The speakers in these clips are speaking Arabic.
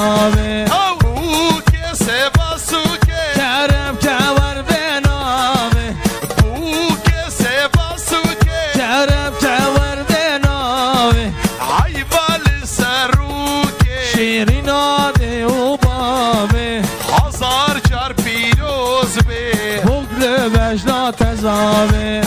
تزاوي بوكي سباسوكي شرب كور بناوي بوكي سباسوكي شرب كور بناوي عيبال سروكي شيرين آدي وبابي هزار جار پیروز به بغل بجلا تزاوي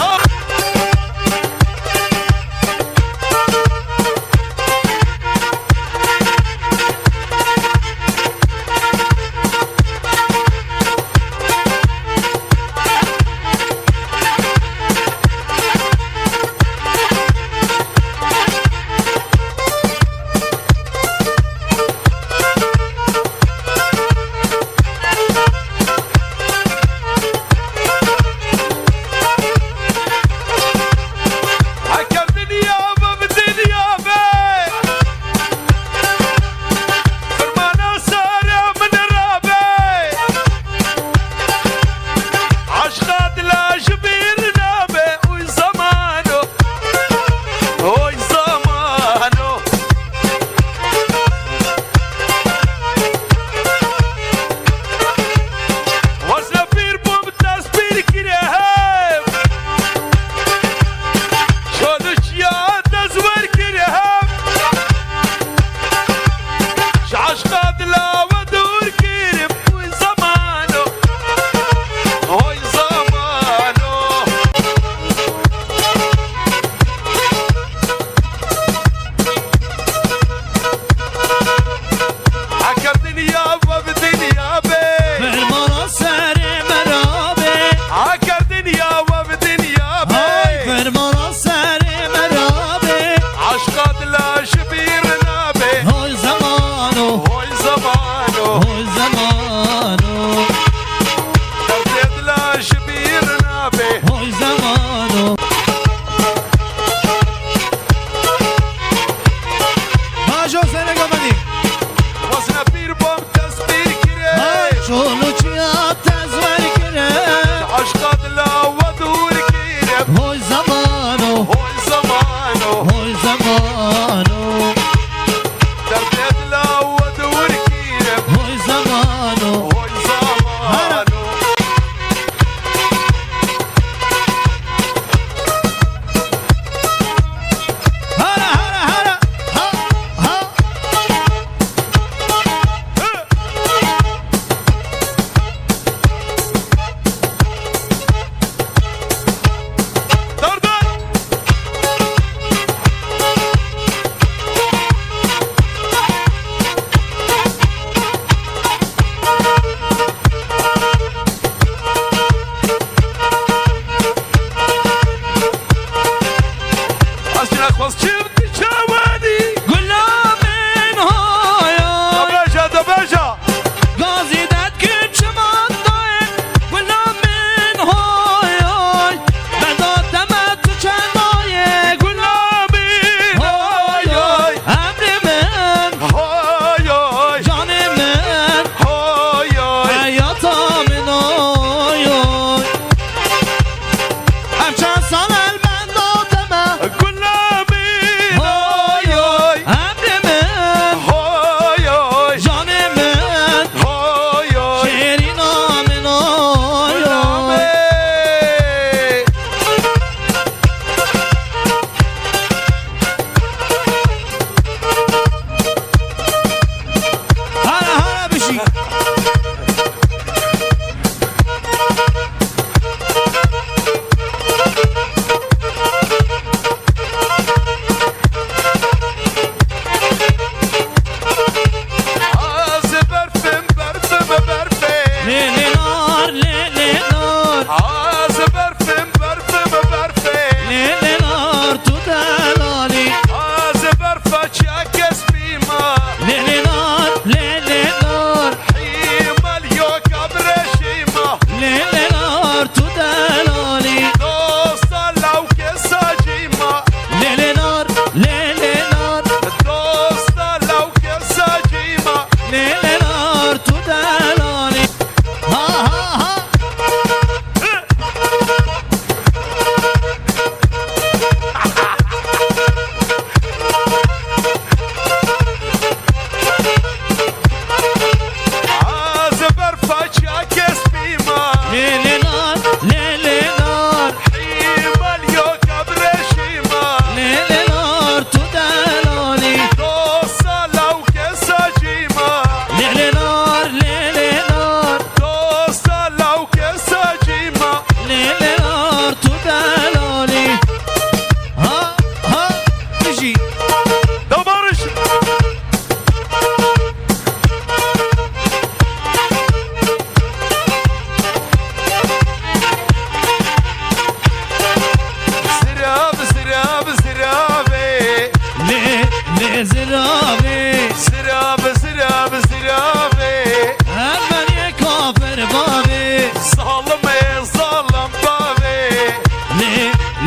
لزرابي زراب زراب زرابي أمن كافر بابي ظالم ظالم بابي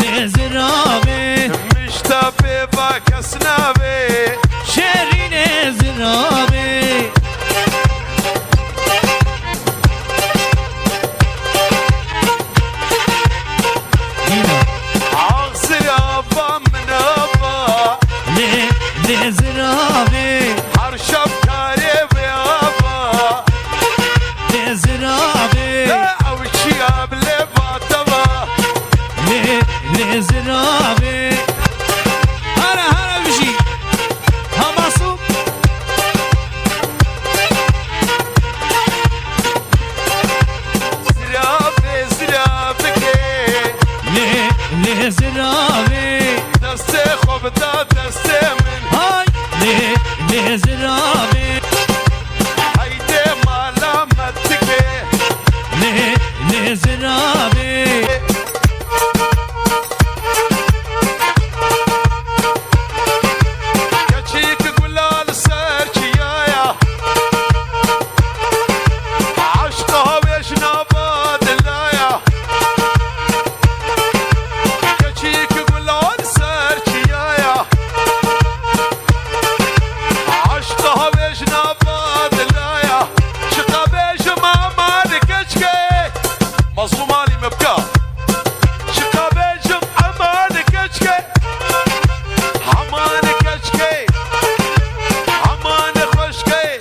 لزرابي مشتبه باكسنابي شرين زرابي زرابا من أبا لزرابي حرشب كاريب يابا لزرابي لا أوشي أبلي باتبا لزرابي هلا بشي هماسو زرابي زرابك لزرابي دستي خوب دا دستي من هاي لزرابي هيدي ملامتك لزرابي كتشيك قلال سرشي يايا عشقها ويشنا بادلايا كتشيك قلال سرشي يايا عشقها ويشنا بادلايا شقا بيش ما مالك اشكي مظلوم علي مبكى شقا بيش امالك اشكي عمانك اشكي عمانك خشكي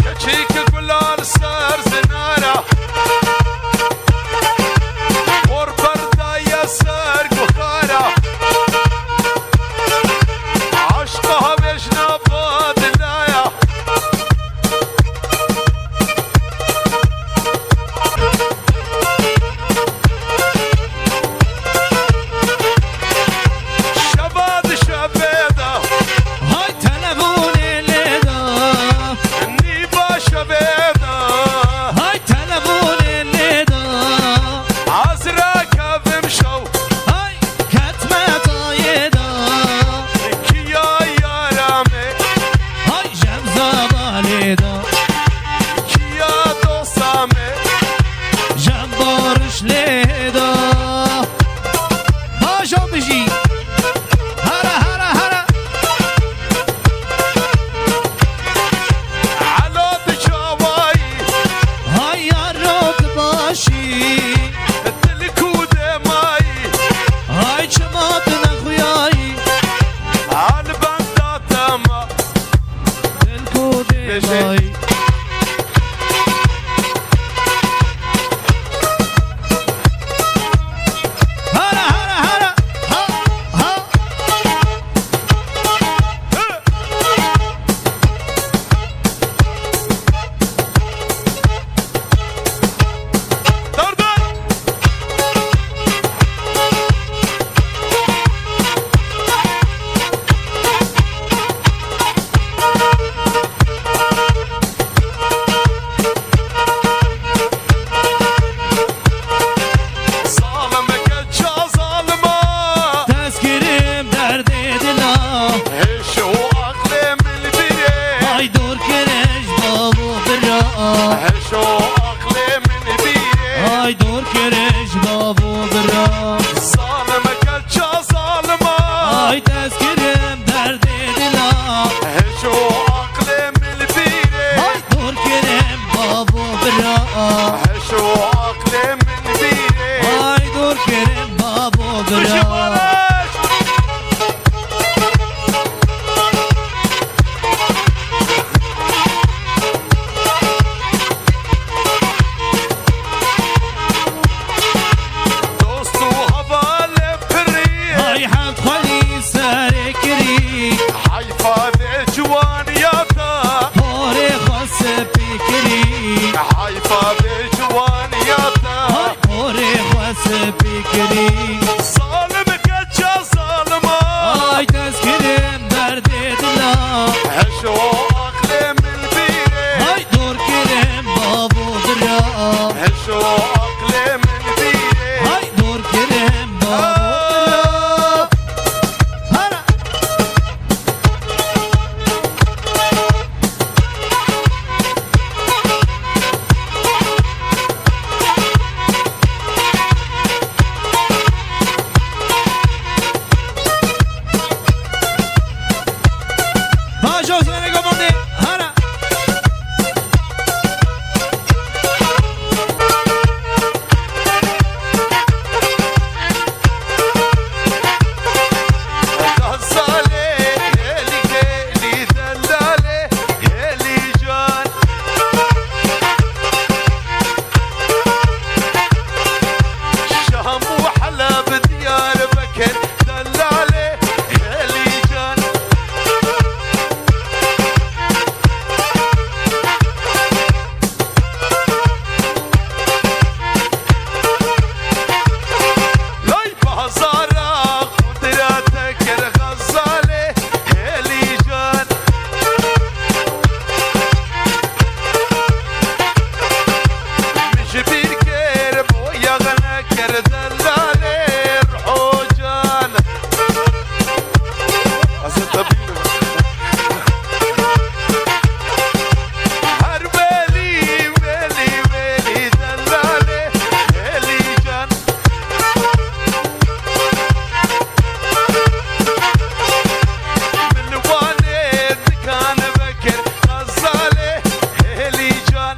كتشيك قلال سر زنارة وربردا يا سر بخارة عشقها بيشنا بادلايا شباد شبيدة هاي تلفوني لدا النيبة شبيدة هاي تلفوني لدا عزرا بمشو هاي كتمة طايدة كيا يا رامي هاي جمزة باليدة كيا دوسامي جنبارش لدا باشا بجي هرا هرا هرا على بجواي هاي ياروك باشي التلكود ماي هاي شماتنا خوياي على بندات ما الكود ماي هرا هرا هرا ها ها دردر ظالمك جا ظالمة تذكرم درد دلا هش وعقلي من البيت هاي دور كرش بابو برا هش وعقلي من البيت هاي دور كرش بابو برا ظالمك جا ظالمة هاي تذكرم درد دلا هش وعقلي من البيت هاي دور كرم بابو برا هش وعقلي من البيت هاي دور كرم بابو وش برا بلاش غير دلالي رحوجان هربالي ويلي ويلي دلالي هيلي جان من والد كان بكر غزالي هيلي جان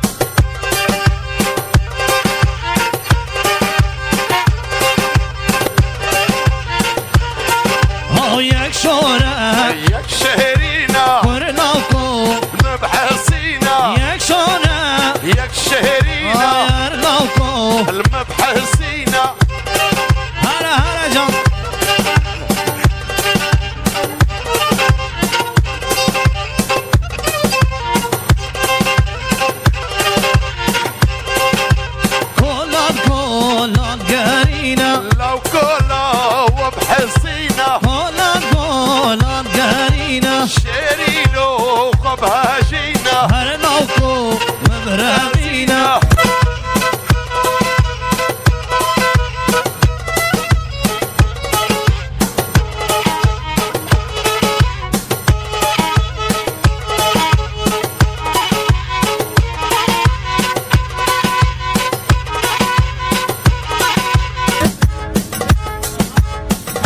ياك شورا ياك شهرينا ورناكو المبحثينا ياك شورا ياك شهرينا ورناكو المبحثينا هلا هلا جان كولان كولان قرينا لو كلا وبحصينا كولان كولان قرينا شيرينو خبها جينا هرناكو مبرمينا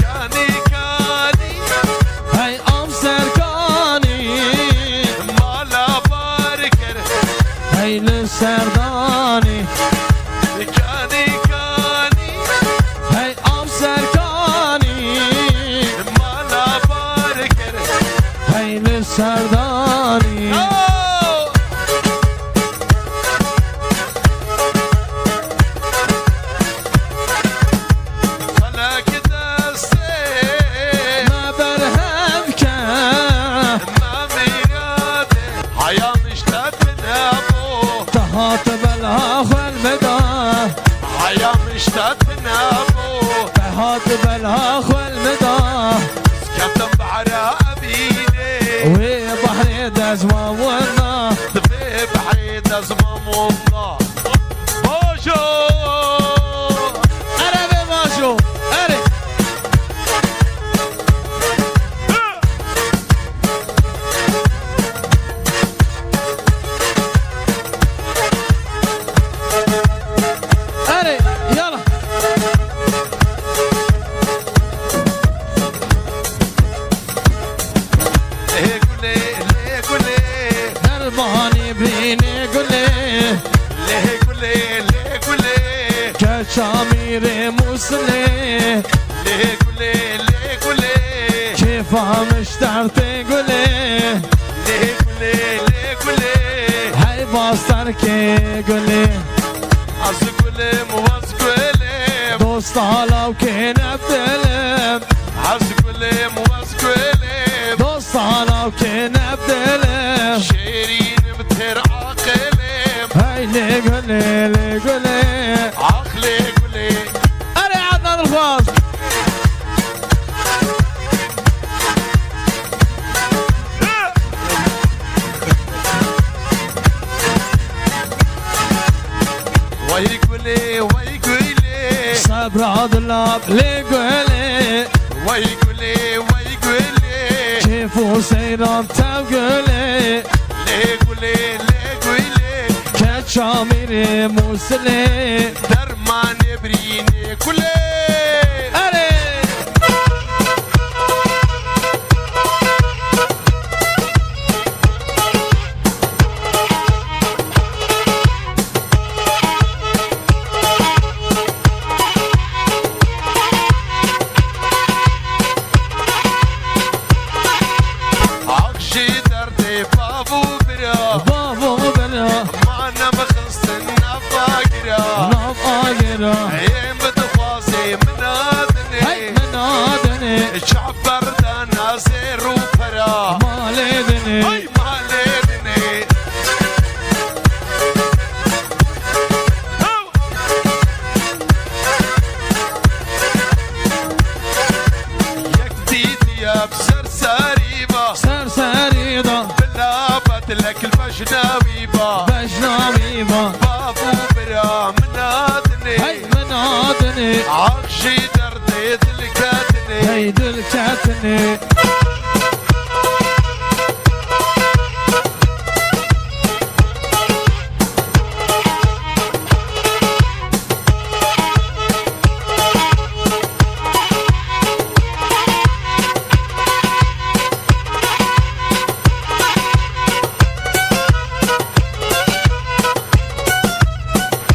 كاني كاني هاي أمسر كاني مالا باركر هاي لسرداني كاني كاني هاي أمسر كاني مالا باركر هاي لسرداني فلك دستي ما برهبك ما ميرادي حياة مشتاق من ابو تهاتب الهاخ والمدى حياة مشتاق من ابو تهاتب الهاخ والمدى كتم بعرا ابيني وبحر دزما والنا في بعيد ازمام الله بوشو أربي ماشو أري أري يلا ليه قولي ليه قولي درباني بيني قولي ليه قولي ليه قولي كشامير مسلي ليه قولي ليه قولي كيف مشترتي قولي ليه قولي ليه قولي هاي باستركي قولي عز قولي موز قولي دوست على وكين ابدلم عز قولي موز قولي دوست على وكين ابدلم شيرين بتر عقلي هاي لي قولي لي قولي عقلي قولي أري عدنان الخواص وي قولي وي قولي صبر عاد اللعب لي قولي وي قولي وي قولي كيفو سيران تقولي ليه قولي ليه قولي كشامير مسلي درمان بريني كلي أري عقشي دردي بابو برا بابو بنا معنا مخص النفاقرا ناب آجرا عين بتخوازي هاي منادني منادني الشعب بردان نازير وفرا مالدني هاي مالدني يكديد يا بسرساري با سرسري دا بلا بدلك المجناوي با بجنامي با بابو برا منادني هاي منادني هادني عقشي دردي دلكاتني هيد الكاتني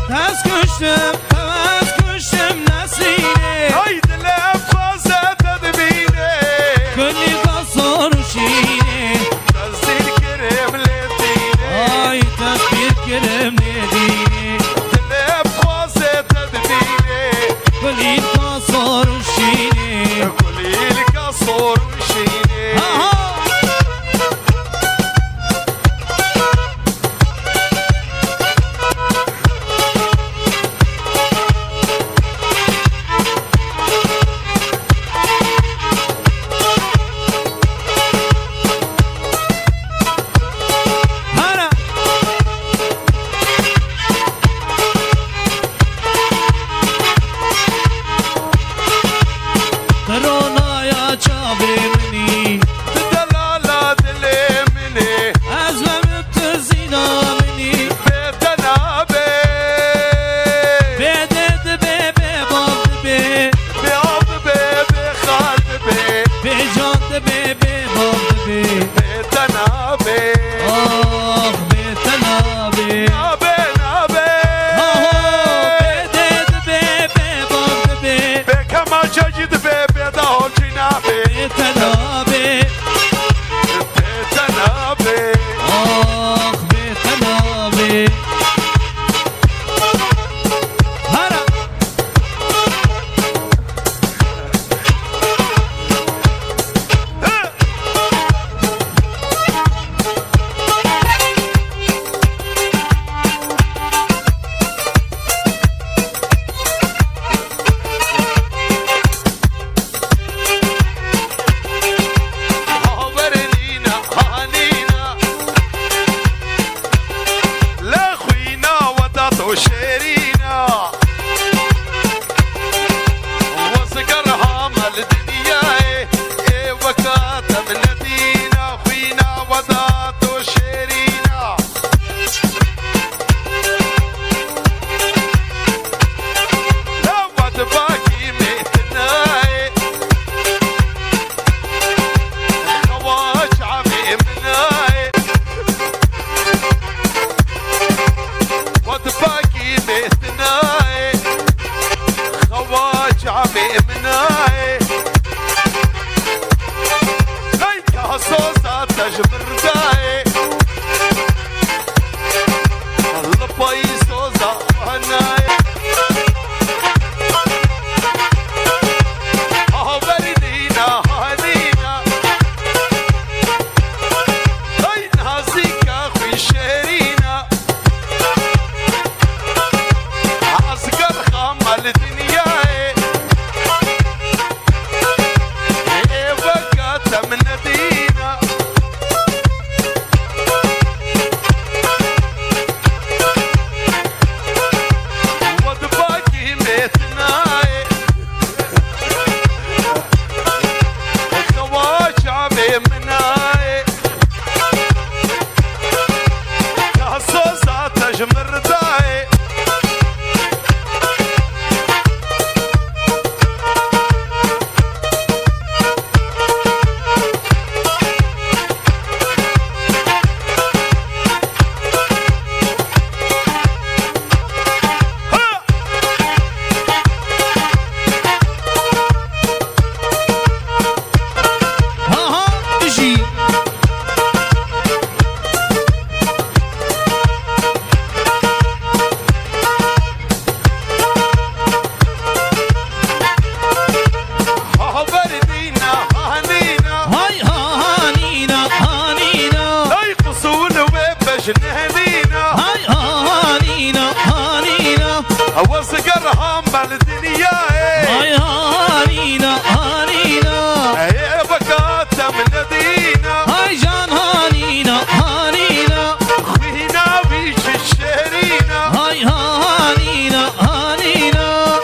تاز كشتم نسيني هيد الأنفاسة تدبيني كل قصر وشيني تزيل كريم لديني هاي تسبير كرم نديني الأنفاسة تدبيني كل قصر وشيني كل القصور وشيني ترونا يا شابي مني دلالة دليمني أزمة بتزينا مني بيتنا بي بدد بيبي باب بي بيعض بي خالد بي بجد بيبي باب بي بيتنا بي آخ بيتنا بي نابي بدد بيبي باب بي بكما جديد بي دهو جنابي بيتنا بي بيتنا بي آخ بيتنا بي هلا هاورنينا هانينا لا خوينا وداتو شيرينا وصقرها مال الدنيا ايه وكاتم ندينا خوينا وداتو شيرينا لا ود باقي ميتنا خواج عمي مناي وطباقي ميتناي خواج عمي مناي هيك صوصة تجبر داي اللباي صوصة وهناي هاورنينا هانينا هاي نازيك اخوي شيرينا عسكر خمال الدنيا ايه وقت من ندينا وضباقي ميتناي خواج عمي مناي صوصة تجمر داي اجي هاورنينا هانينا هاي هانينا هانينا لا يقصون وبش نهنينا هاي هانينا هانينا وصقرها مال الدنيا هاي هانينا هانينا ايه بكاتم ندينا هاي جان هانينا هانينا خوينا ويش الشيرينا هاي هانينا هانينا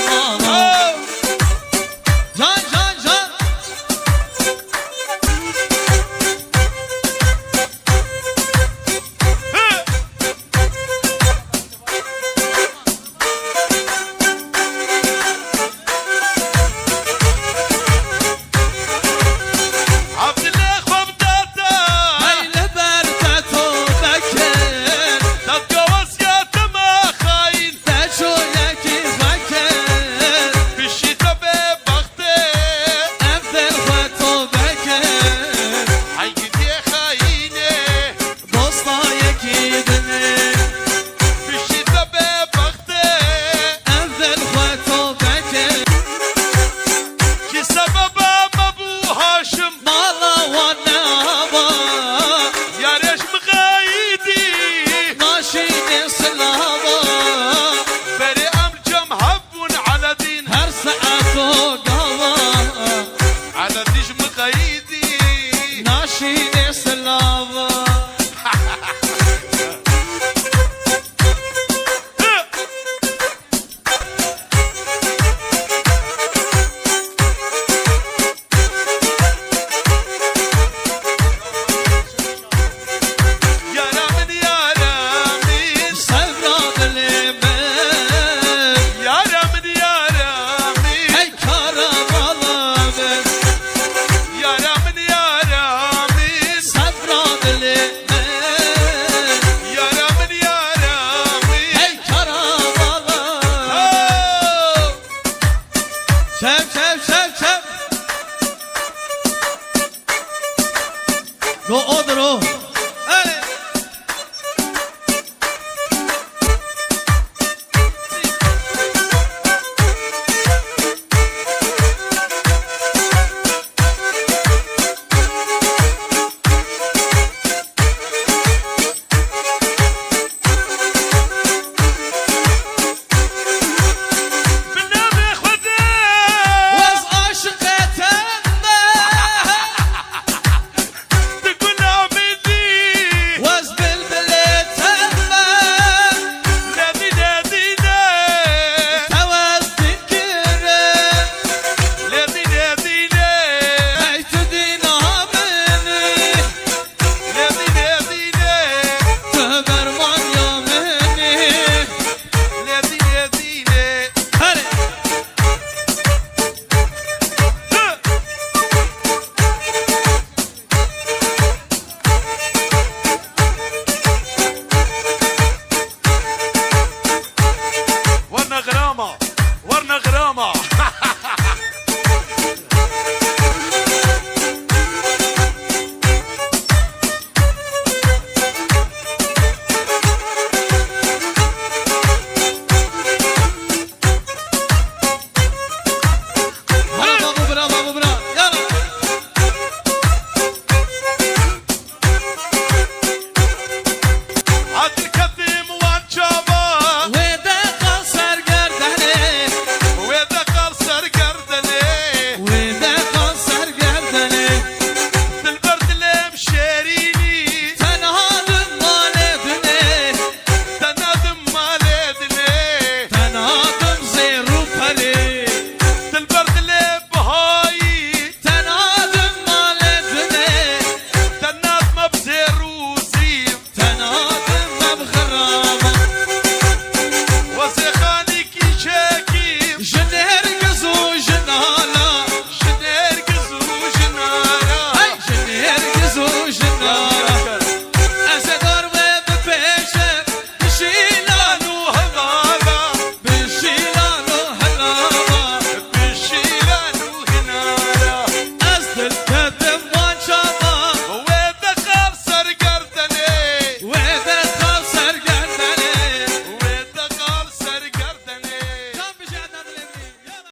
osmana Can can can Abdüllah Kobdata Hayli berteto bekir Tatgavasyatıma hain Teşoyeki bekir Pişita be baktı Evvel kheto bekir Hay gidiye haine Dosta yeki dini Pişita be baktı Evvel kheto bekir Ki sebebama bu Haşim Mala ve neva Yareş mi gaydi Naşini silava Beri amcam habbun ala din Her saat o gava Ala diş mi gaydi Naşini silava Yaramın yaramın Sevradilime Yaramın yaramın Hey karavalame Yaramın yaramın Sevradilime Yaramın yaramın Hey karavalame Oh! Sev sev